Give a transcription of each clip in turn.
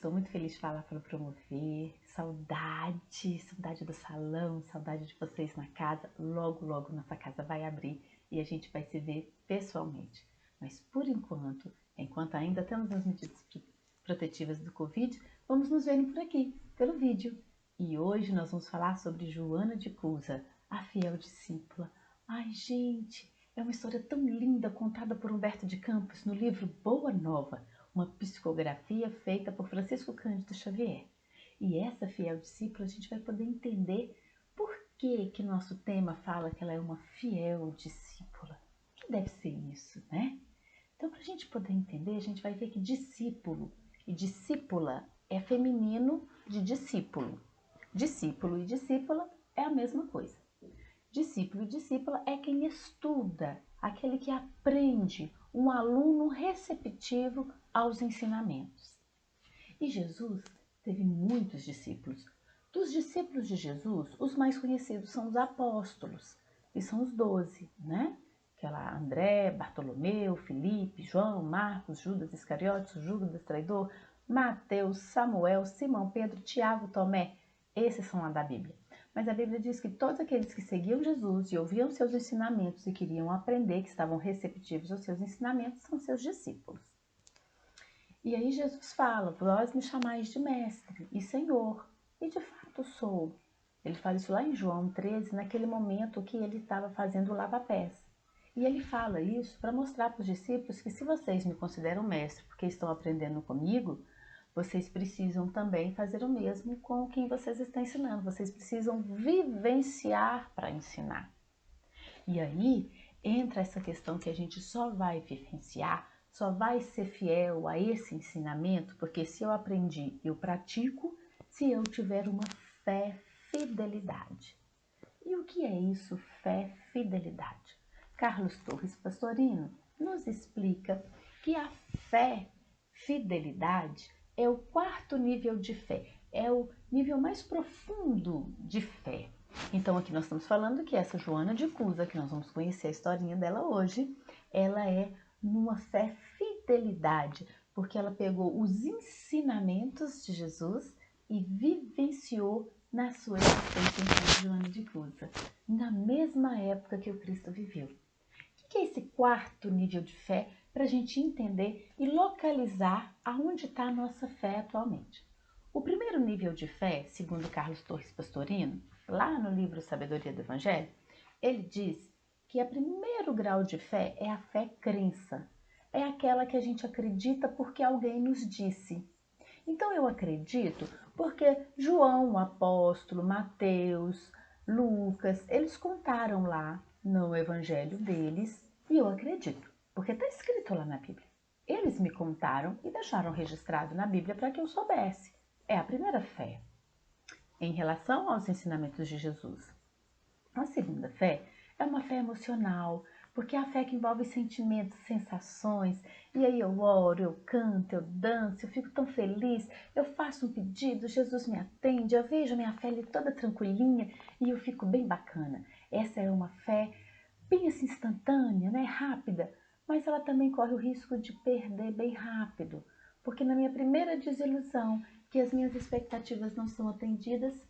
estou muito feliz de falar para Promover. Saudade do salão, saudade de vocês na casa. Logo, logo nossa casa vai abrir e a gente vai se ver pessoalmente. Mas por enquanto ainda temos as medidas protetivas do Covid, vamos nos ver por aqui, pelo vídeo. E hoje nós vamos falar sobre Joana de Cusa, a fiel discípula. Ai, gente, é uma história tão linda contada por Humberto de Campos no livro Boa Nova, uma psicografia feita por Francisco Cândido Xavier. E essa fiel discípula a gente vai poder entender por que nosso tema fala que ela é uma fiel discípula. O que deve ser isso, né? Então, para a gente poder entender, a gente vai ver que discípulo e discípula é feminino de discípulo. Discípulo e discípula é a mesma coisa. Discípulo e discípula é quem estuda, aquele que aprende, um aluno receptivo aos ensinamentos. E Jesus teve muitos discípulos. Dos discípulos de Jesus, os mais conhecidos são os apóstolos, que são os 12, né? Aquela André, Bartolomeu, Filipe, João, Marcos, Judas Iscariotes, Judas Traidor, Mateus, Samuel, Simão, Pedro, Tiago, Tomé. Esses são lá da Bíblia. Mas a Bíblia diz que todos aqueles que seguiam Jesus e ouviam seus ensinamentos e queriam aprender, que estavam receptivos aos seus ensinamentos, são seus discípulos. E aí Jesus fala, vós me chamais de mestre e senhor, e de fato sou. Ele fala isso lá em João 13, naquele momento que ele estava fazendo o lava-pés. E ele fala isso para mostrar para os discípulos que se vocês me consideram mestre porque estão aprendendo comigo, vocês precisam também fazer o mesmo com quem vocês estão ensinando. Vocês precisam vivenciar para ensinar. E aí entra essa questão que a gente só vai vivenciar, só vai ser fiel a esse ensinamento, porque se eu aprendi, eu pratico, se eu tiver uma fé, fidelidade. E o que é isso, fé, fidelidade? Carlos Torres Pastorino nos explica que a fé, fidelidade, é o quarto nível de fé, é o nível mais profundo de fé. Então aqui nós estamos falando que essa Joana de Cusa, que nós vamos conhecer a historinha dela hoje, ela é numa fé fidelidade, porque ela pegou os ensinamentos de Jesus e vivenciou na sua existência enquanto Joana de Cusa, na mesma época que o Cristo viveu. O que é esse quarto nível de fé para a gente entender e localizar aonde está a nossa fé atualmente? O primeiro nível de fé, segundo Carlos Torres Pastorino, lá no livro Sabedoria do Evangelho, ele diz que o primeiro grau de fé é a fé crença. É aquela que a gente acredita porque alguém nos disse. Então eu acredito porque João, o apóstolo, Mateus, Lucas, eles contaram lá no evangelho deles e eu acredito, porque está escrito lá na Bíblia. Eles me contaram e deixaram registrado na Bíblia para que eu soubesse. É a primeira fé em relação aos ensinamentos de Jesus. A segunda fé é uma fé emocional, porque é a fé que envolve sentimentos, sensações, e aí eu oro, eu canto, eu danço, eu fico tão feliz, eu faço um pedido, Jesus me atende, eu vejo minha fé ali toda tranquilinha e eu fico bem bacana. Essa é uma fé bem assim instantânea, né, rápida, mas ela também corre o risco de perder bem rápido, porque na minha primeira desilusão, que as minhas expectativas não são atendidas,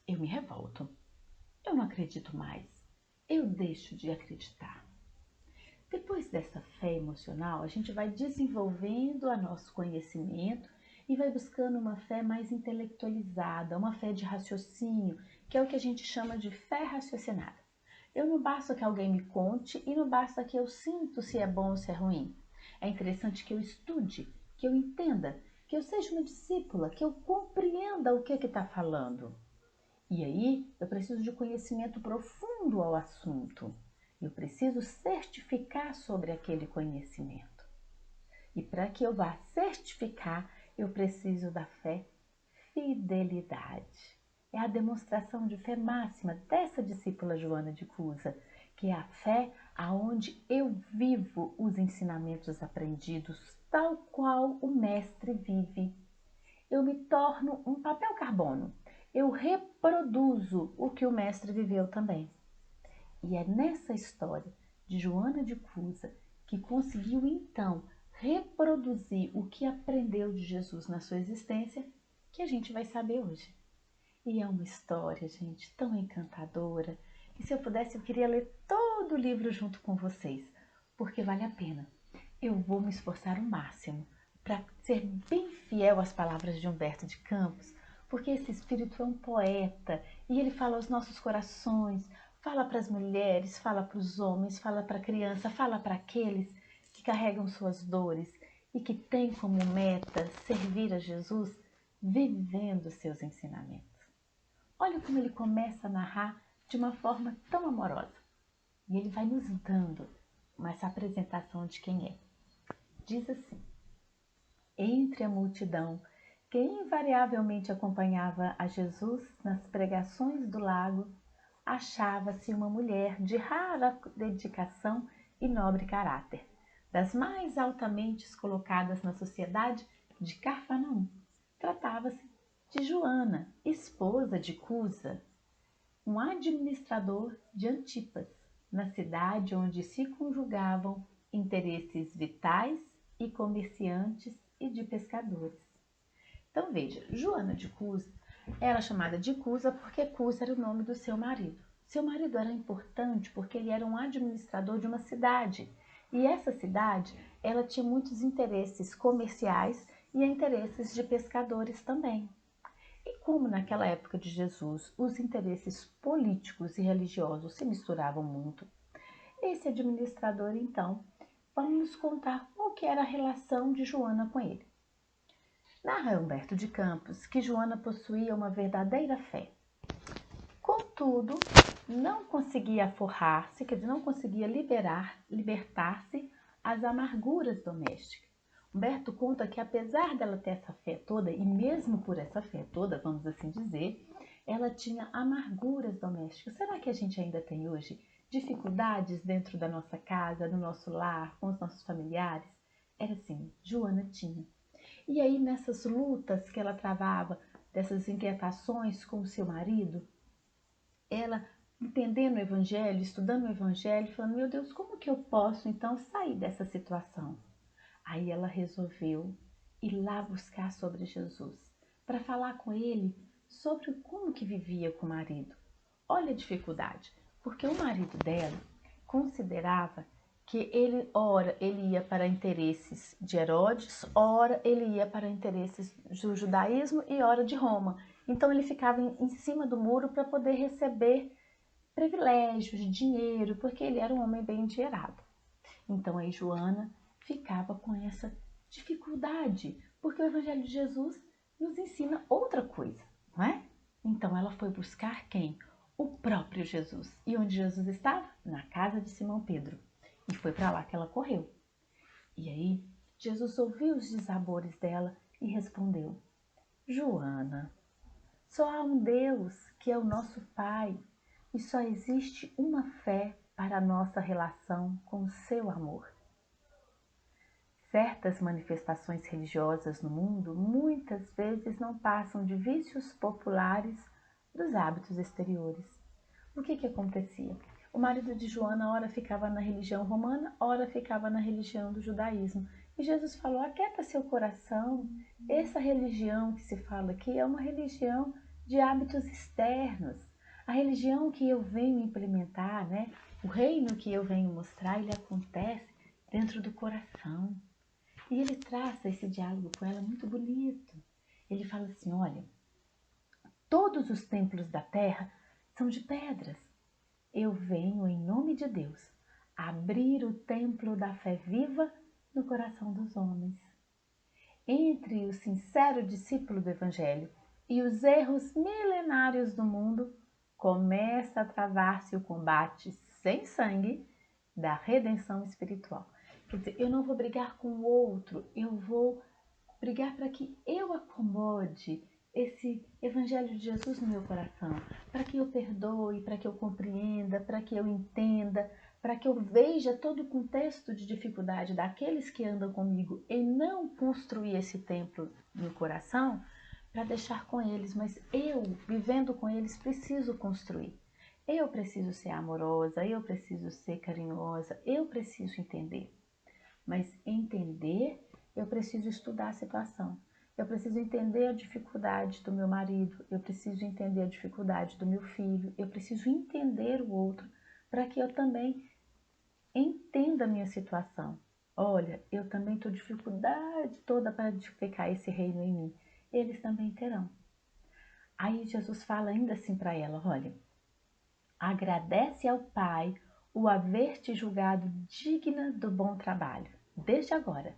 eu me revolto. Eu não acredito mais. Eu deixo de acreditar. Depois dessa fé emocional, a gente vai desenvolvendo o nosso conhecimento e vai buscando uma fé mais intelectualizada, uma fé de raciocínio, que é o que a gente chama de fé raciocinada. Eu não basta que alguém me conte e não basta que eu sinto se é bom ou se é ruim. É interessante que eu estude, que eu entenda, que eu seja uma discípula, que eu compreenda o que está falando. E aí, eu preciso de conhecimento profundo ao assunto. Eu preciso certificar sobre aquele conhecimento. E para que eu vá certificar, eu preciso da fé fidelidade. É a demonstração de fé máxima dessa discípula Joana de Cusa, que é a fé aonde eu vivo os ensinamentos aprendidos, tal qual o mestre vive. Eu me torno um papel carbono. Eu reproduzo o que o mestre viveu também. E é nessa história de Joana de Cusa que conseguiu então reproduzir o que aprendeu de Jesus na sua existência, que a gente vai saber hoje. E é uma história, gente, tão encantadora, que se eu pudesse eu queria ler todo o livro junto com vocês, porque vale a pena. Eu vou me esforçar o máximo para ser bem fiel às palavras de Humberto de Campos, porque esse espírito é um poeta e ele fala aos nossos corações, fala para as mulheres, fala para os homens, fala para a criança, fala para aqueles que carregam suas dores e que têm como meta servir a Jesus vivendo seus ensinamentos. Olha como ele começa a narrar de uma forma tão amorosa. E ele vai nos dando essa apresentação de quem é. Diz assim: entre a multidão que invariavelmente acompanhava a Jesus nas pregações do lago, achava-se uma mulher de rara dedicação e nobre caráter, das mais altamente colocadas na sociedade de Cafarnaum. Tratava-se de Joana, esposa de Cusa, um administrador de Antipas, na cidade onde se conjugavam interesses vitais e comerciantes e de pescadores. Então veja, Joana de Cusa era chamada de Cusa porque Cusa era o nome do seu marido. Seu marido era importante porque ele era um administrador de uma cidade. E essa cidade, ela tinha muitos interesses comerciais e interesses de pescadores também. E como naquela época de Jesus os interesses políticos e religiosos se misturavam muito, esse administrador então vai nos contar qual que era a relação de Joana com ele. Narra Humberto de Campos que Joana possuía uma verdadeira fé. Contudo, não conseguia forrar-se, quer dizer, não conseguia libertar-se às amarguras domésticas. Humberto conta que apesar dela ter essa fé toda, e mesmo por essa fé toda, vamos assim dizer, ela tinha amarguras domésticas. Será que a gente ainda tem hoje dificuldades dentro da nossa casa, no nosso lar, com os nossos familiares? Era assim, Joana tinha. E aí nessas lutas que ela travava, dessas inquietações com o seu marido, ela entendendo o Evangelho, estudando o Evangelho, falando, meu Deus, como que eu posso então sair dessa situação? Aí ela resolveu ir lá buscar sobre Jesus, para falar com ele sobre como que vivia com o marido. Olha a dificuldade, porque o marido dela considerava que ele, ora, ele ia para interesses de Herodes, ora, ele ia para interesses do judaísmo e ora de Roma. Então ele ficava em cima do muro para poder receber privilégios, dinheiro, porque ele era um homem bem endinheirado. Então aí Joana ficava com essa dificuldade, porque o Evangelho de Jesus nos ensina outra coisa, não é? Então ela foi buscar quem? O próprio Jesus. E onde Jesus estava? Na casa de Simão Pedro. E foi para lá que ela correu. E aí Jesus ouviu os desabores dela e respondeu: Joana, só há um Deus que é o nosso Pai e só existe uma fé para a nossa relação com o seu amor. Certas manifestações religiosas no mundo muitas vezes não passam de vícios populares dos hábitos exteriores. O que acontecia? O marido de Joana ora ficava na religião romana, ora ficava na religião do judaísmo. E Jesus falou, aquieta seu coração, essa religião que se fala aqui é uma religião de hábitos externos. A religião que eu venho implementar, né? O reino que eu venho mostrar, ele acontece dentro do coração. E ele traça esse diálogo com ela muito bonito. Ele fala assim, olha, todos os templos da terra são de pedras. Eu venho, em nome de Deus, abrir o templo da fé viva no coração dos homens. Entre o sincero discípulo do Evangelho e os erros milenários do mundo, começa a travar-se o combate sem sangue da redenção espiritual. Quer dizer, eu não vou brigar com o outro, eu vou brigar para que eu acomode esse Evangelho de Jesus no meu coração, para que eu perdoe, para que eu compreenda, para que eu entenda, para que eu veja todo o contexto de dificuldade daqueles que andam comigo e não construir esse templo no coração para deixar com eles, mas eu, vivendo com eles, preciso construir. Eu preciso ser amorosa, eu preciso ser carinhosa, eu preciso entender. mas entender, eu preciso estudar a situação. Eu preciso entender a dificuldade do meu marido, eu preciso entender a dificuldade do meu filho, eu preciso entender o outro para que eu também entenda a minha situação. Olha, eu também estou dificuldade toda para edificar esse reino em mim. Eles também terão. Aí Jesus fala ainda assim para ela, olha, agradece ao Pai o haver te julgado digna do bom trabalho, desde agora.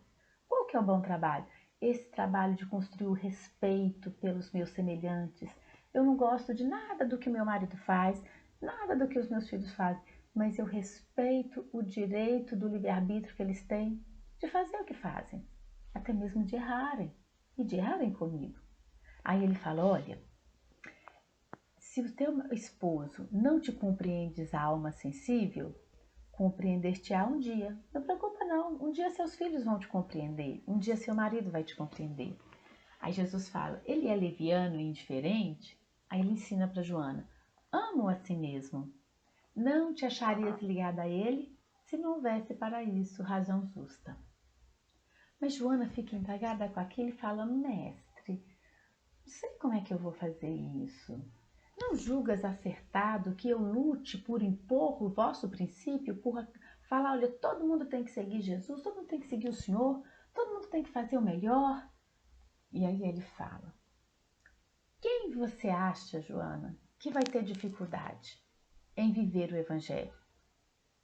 Qual que é o bom trabalho? Esse trabalho de construir o respeito pelos meus semelhantes. Eu não gosto de nada do que meu marido faz, nada do que os meus filhos fazem, mas eu respeito o direito do livre-arbítrio que eles têm de fazer o que fazem, até mesmo de errarem, e de errarem comigo. Aí ele fala, olha, se o teu esposo não te compreendes a alma sensível, compreender-te-á um dia. Não preocupa não, um dia seus filhos vão te compreender, um dia seu marido vai te compreender. Aí Jesus fala, ele é leviano e indiferente? Aí ele ensina para Joana, ama-o a si mesmo. Não te acharias ligada a ele se não houvesse para isso razão justa. Mas Joana fica intrigada com aquilo e fala, mestre, não sei como é que eu vou fazer isso. Não julgas acertado que eu lute por impor o vosso princípio, por falar, olha, todo mundo tem que seguir Jesus, todo mundo tem que seguir o Senhor, todo mundo tem que fazer o melhor? E aí ele fala, quem você acha, Joana, que vai ter dificuldade em viver o Evangelho?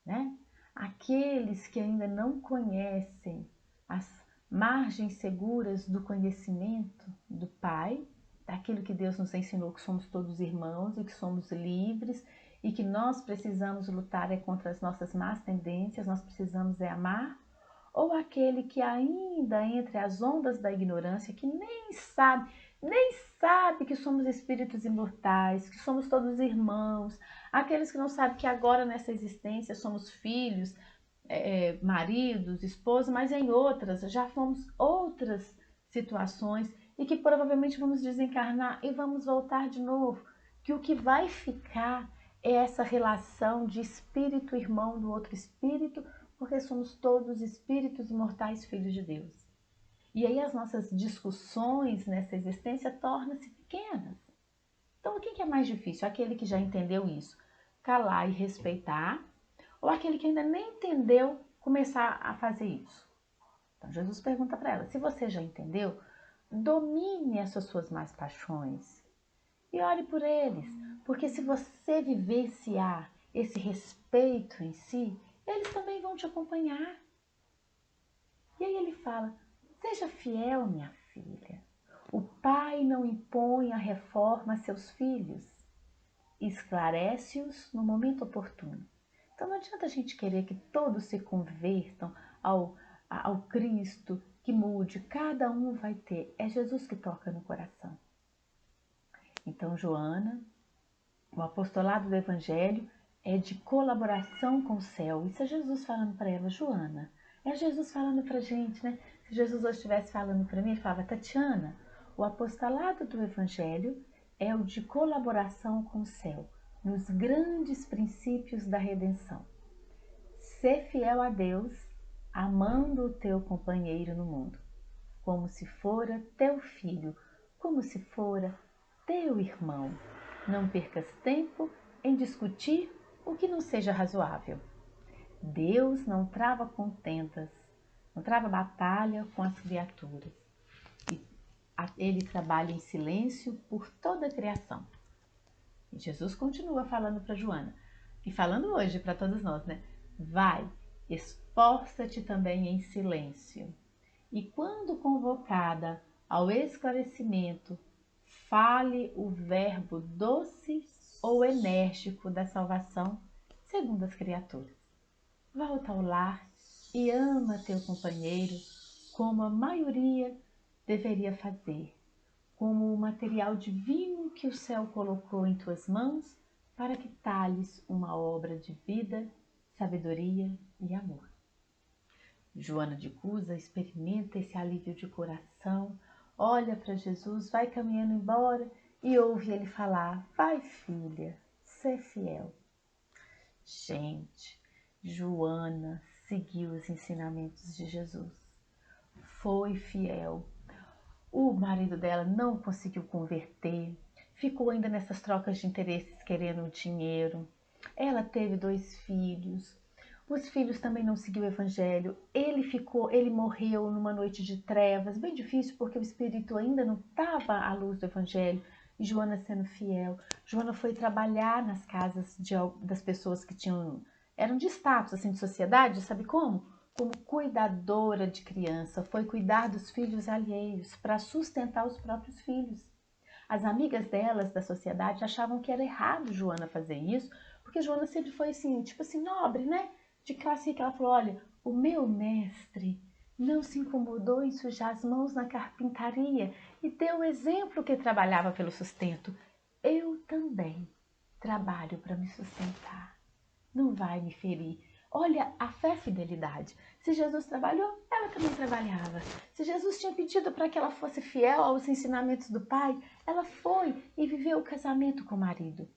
Né? Aqueles que ainda não conhecem as margens seguras do conhecimento do Pai, daquilo que Deus nos ensinou, que somos todos irmãos e que somos livres e que nós precisamos lutar contra as nossas más tendências, nós precisamos amar, ou aquele que ainda entre as ondas da ignorância, que nem sabe que somos espíritos imortais, que somos todos irmãos, aqueles que não sabem que agora nessa existência somos filhos, maridos, esposos, mas em outras, já fomos outras situações e que provavelmente vamos desencarnar e vamos voltar de novo, que o que vai ficar é essa relação de espírito irmão do outro espírito, porque somos todos espíritos imortais, filhos de Deus. E aí as nossas discussões nessa existência tornam-se pequenas. Então o que é mais difícil? Aquele que já entendeu isso, calar e respeitar, ou aquele que ainda nem entendeu começar a fazer isso? Então Jesus pergunta para ela, se você já entendeu, domine essas suas más paixões e ore por eles, porque se você vivenciar esse respeito em si, eles também vão te acompanhar. E aí ele fala, seja fiel, minha filha. O pai não impõe a reforma a seus filhos, esclarece-os no momento oportuno. Então não adianta a gente querer que todos se convertam ao Cristo, que mude, cada um vai ter, é Jesus que toca no coração. Então Joana, o apostolado do Evangelho é de colaboração com o céu. Isso é Jesus falando para ela, Joana. É Jesus falando para a gente, né? Se Jesus hoje estivesse falando para mim, ele falava, Tatiana, o apostolado do Evangelho é o de colaboração com o céu, nos grandes princípios da redenção. Ser fiel a Deus, amando o teu companheiro no mundo, como se fora teu filho, como se fora teu irmão. Não percas tempo em discutir o que não seja razoável. Deus não trava contendas, não trava batalha com as criaturas. Ele trabalha em silêncio por toda a criação. E Jesus continua falando para Joana, e falando hoje para todos nós, né? Vai, esforça-te também em silêncio. E quando convocada ao esclarecimento, fale o verbo doce ou enérgico da salvação, segundo as criaturas. Volta ao lar e ama teu companheiro como a maioria deveria fazer, como o material divino que o céu colocou em tuas mãos para que talhes uma obra de vida, sabedoria e amor. Joana de Cusa experimenta esse alívio de coração, olha para Jesus, vai caminhando embora e ouve ele falar, vai filha, ser fiel. Gente, Joana seguiu os ensinamentos de Jesus, foi fiel. O marido dela não conseguiu converter, ficou ainda nessas trocas de interesses querendo dinheiro. Ela teve 2 filhos. Os filhos também não seguiu o evangelho. Ele morreu numa noite de trevas, bem difícil porque o espírito ainda não estava à luz do evangelho. E Joana sendo fiel, Joana foi trabalhar nas casas das pessoas que eram de status assim de sociedade, sabe como? Como cuidadora de criança, foi cuidar dos filhos alheios para sustentar os próprios filhos. As amigas delas da sociedade achavam que era errado Joana fazer isso, porque Joana sempre foi assim, tipo assim, nobre, né? De classe que ela falou, olha, o meu mestre não se incomodou em sujar as mãos na carpintaria e deu o exemplo que trabalhava pelo sustento. Eu também trabalho para me sustentar. Não vai me ferir. Olha, a fé é fidelidade. Se Jesus trabalhou, ela também trabalhava. Se Jesus tinha pedido para que ela fosse fiel aos ensinamentos do pai, ela foi e viveu o casamento com o marido.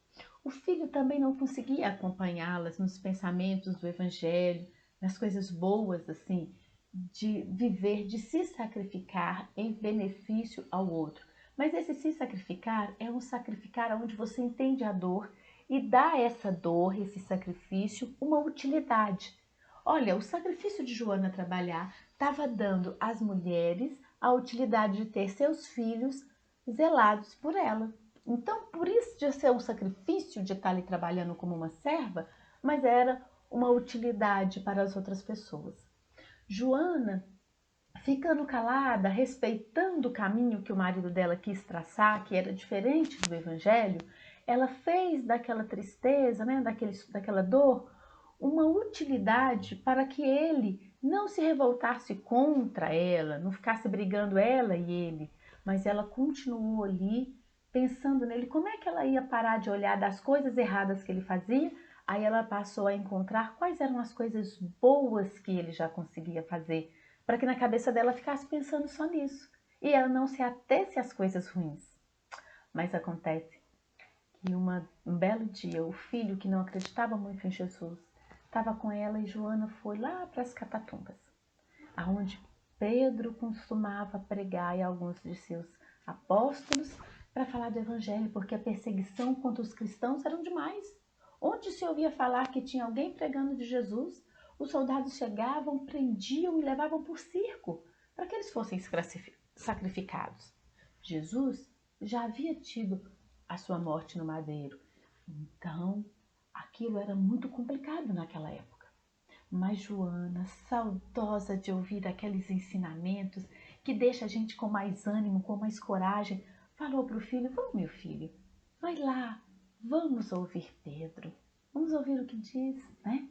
O filho também não conseguia acompanhá-las nos pensamentos do evangelho, nas coisas boas, assim, de viver, de se sacrificar em benefício ao outro. Mas esse se sacrificar é um sacrificar onde você entende a dor e dá a essa dor, esse sacrifício, uma utilidade. Olha, o sacrifício de Joana trabalhar estava dando às mulheres a utilidade de ter seus filhos zelados por ela. Então, por isso de ser um sacrifício de estar ali trabalhando como uma serva, mas era uma utilidade para as outras pessoas. Joana, ficando calada, respeitando o caminho que o marido dela quis traçar, que era diferente do evangelho, ela fez daquela tristeza, né, daquela dor, uma utilidade para que ele não se revoltasse contra ela, não ficasse brigando ela e ele, mas ela continuou ali pensando nele, como é que ela ia parar de olhar das coisas erradas que ele fazia. Aí ela passou a encontrar quais eram as coisas boas que ele já conseguia fazer, para que na cabeça dela ficasse pensando só nisso e ela não se atesse às coisas ruins. Mas acontece que um belo dia o filho que não acreditava muito em Jesus estava com ela e Joana foi lá para as Catatumbas, aonde Pedro costumava pregar e alguns de seus apóstolos para falar do evangelho, porque a perseguição contra os cristãos era demais. Onde se ouvia falar que tinha alguém pregando de Jesus, os soldados chegavam, prendiam e levavam por circo, para que eles fossem sacrificados. Jesus já havia tido a sua morte no madeiro, então aquilo era muito complicado naquela época. Mas Joana, saudosa de ouvir aqueles ensinamentos que deixa a gente com mais ânimo, com mais coragem, falou para o filho, vamos meu filho, vai lá, vamos ouvir Pedro, vamos ouvir o que diz, né?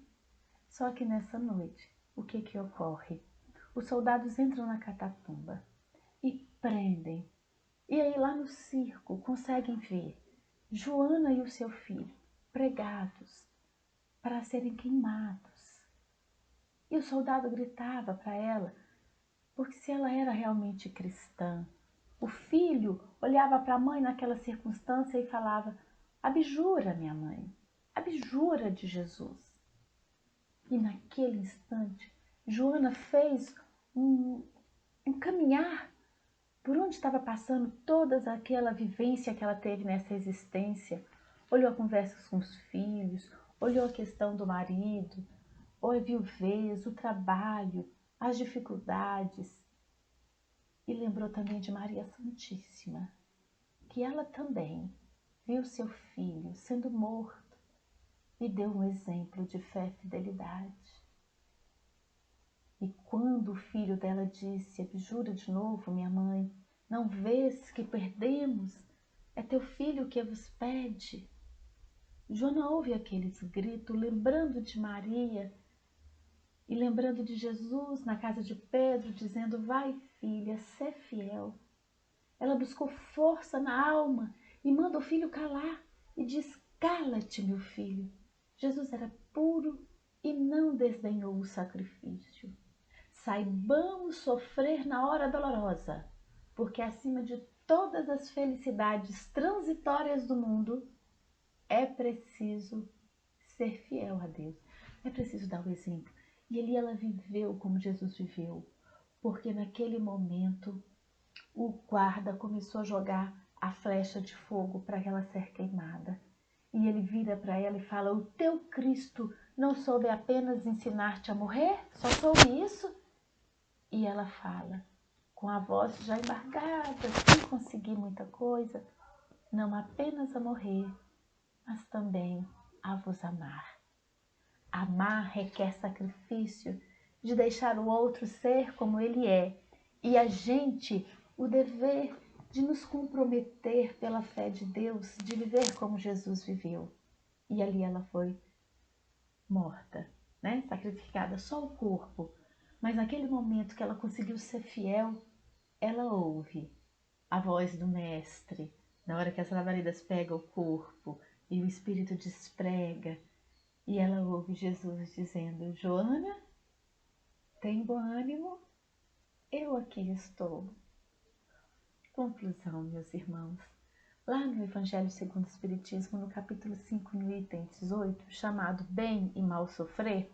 Só que nessa noite, o que ocorre? Os soldados entram na catatumba e prendem. E aí lá no circo conseguem ver Joana e o seu filho pregados para serem queimados. E o soldado gritava para ela, porque se ela era realmente cristã, o filho olhava para a mãe naquela circunstância e falava, abjura minha mãe, abjura de Jesus. E naquele instante, Joana fez um caminhar por onde estava passando toda aquela vivência que ela teve nessa existência. Olhou a conversas com os filhos, olhou a questão do marido, a viuvez, o trabalho, as dificuldades. E lembrou também de Maria Santíssima, que ela também viu seu filho sendo morto e deu um exemplo de fé e fidelidade. E quando o filho dela disse, abjura de novo, minha mãe, não vês que perdemos? É teu filho que vos pede. Joana ouve aqueles gritos, lembrando de Maria e lembrando de Jesus na casa de Pedro, dizendo, vai filha, sê fiel. Ela buscou força na alma e manda o filho calar e diz, cala-te, meu filho. Jesus era puro e não desdenhou o sacrifício. Saibamos sofrer na hora dolorosa, porque acima de todas as felicidades transitórias do mundo, é preciso ser fiel a Deus. É preciso dar o exemplo. E ali ela viveu como Jesus viveu, porque naquele momento o guarda começou a jogar a flecha de fogo para ela ser queimada. E ele vira para ela e fala: o teu Cristo não soube apenas ensinar-te a morrer? Só soube isso? E ela fala, com a voz já embargada, sem conseguir muita coisa: não apenas a morrer, mas também a vos amar. Amar requer sacrifício de deixar o outro ser como ele é, e a gente o dever de nos comprometer pela fé de Deus, de viver como Jesus viveu. E ali ela foi morta, né? Sacrificada, só o corpo. Mas naquele momento que ela conseguiu ser fiel, ela ouve a voz do mestre. Na hora que as labaredas pegam o corpo e o espírito desprega, e ela ouve Jesus dizendo: Joana, tem bom ânimo? Eu aqui estou. Conclusão, meus irmãos. Lá no Evangelho segundo o Espiritismo, no capítulo 5, no item 18, chamado Bem e Mal Sofrer,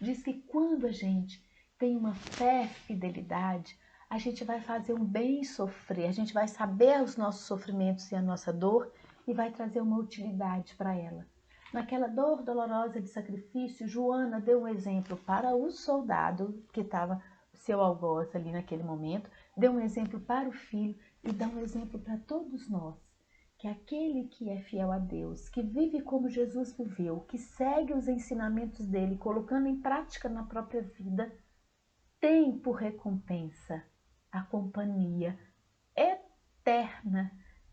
diz que quando a gente tem uma fé, fidelidade, a gente vai fazer um bem sofrer, a gente vai saber os nossos sofrimentos e a nossa dor e vai trazer uma utilidade para ela. Naquela dor dolorosa de sacrifício, Joana deu um exemplo para o soldado que estava seu algoz ali naquele momento, deu um exemplo para o filho e dá um exemplo para todos nós, que aquele que é fiel a Deus, que vive como Jesus viveu, que segue os ensinamentos dele, colocando em prática na própria vida, tem por recompensa a companhia eterna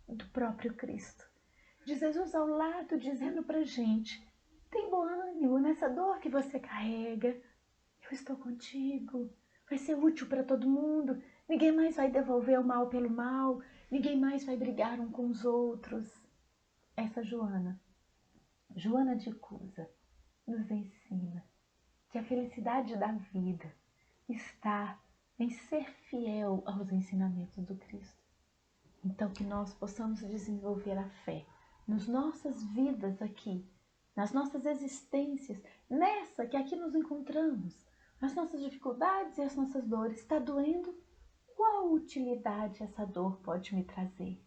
do próprio Cristo. De Jesus ao lado, dizendo pra gente: tem bom ânimo nessa dor que você carrega, eu estou contigo, vai ser útil para todo mundo, ninguém mais vai devolver o mal pelo mal, ninguém mais vai brigar um com os outros. Essa Joana de Cusa, nos ensina que a felicidade da vida está em ser fiel aos ensinamentos do Cristo. Então, que nós possamos desenvolver a fé nas nossas vidas aqui, nas nossas existências, nessa que aqui nos encontramos, as nossas dificuldades e as nossas dores. Está doendo? Qual utilidade essa dor pode me trazer?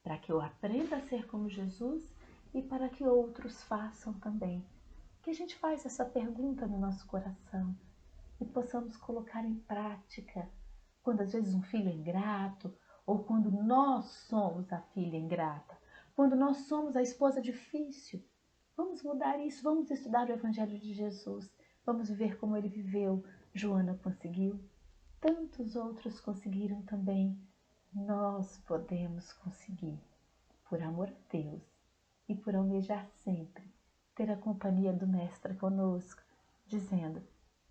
Para que eu aprenda a ser como Jesus e para que outros façam também. Que a gente faça essa pergunta no nosso coração e possamos colocar em prática. Quando às vezes um filho é ingrato, ou quando nós somos a filha ingrata, quando nós somos a esposa difícil, vamos mudar isso, vamos estudar o Evangelho de Jesus, vamos viver como ele viveu. Joana conseguiu, tantos outros conseguiram também. Nós podemos conseguir, por amor a Deus e por almejar sempre ter a companhia do Mestre conosco, dizendo: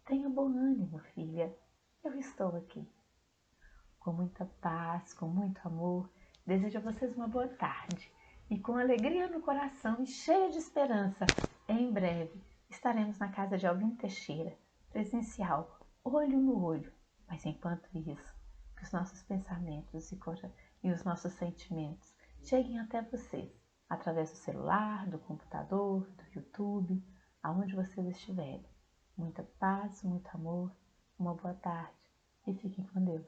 tenha bom ânimo, filha, eu estou aqui. Com muita paz, com muito amor, desejo a vocês uma boa tarde. E com alegria no coração e cheia de esperança, em breve estaremos na casa de Alvino Teixeira, presencial, olho no olho. Mas enquanto isso, que os nossos pensamentos e os nossos sentimentos cheguem até vocês, através do celular, do computador, do YouTube, aonde vocês estiverem. Muita paz, muito amor, uma boa tarde e fiquem com Deus.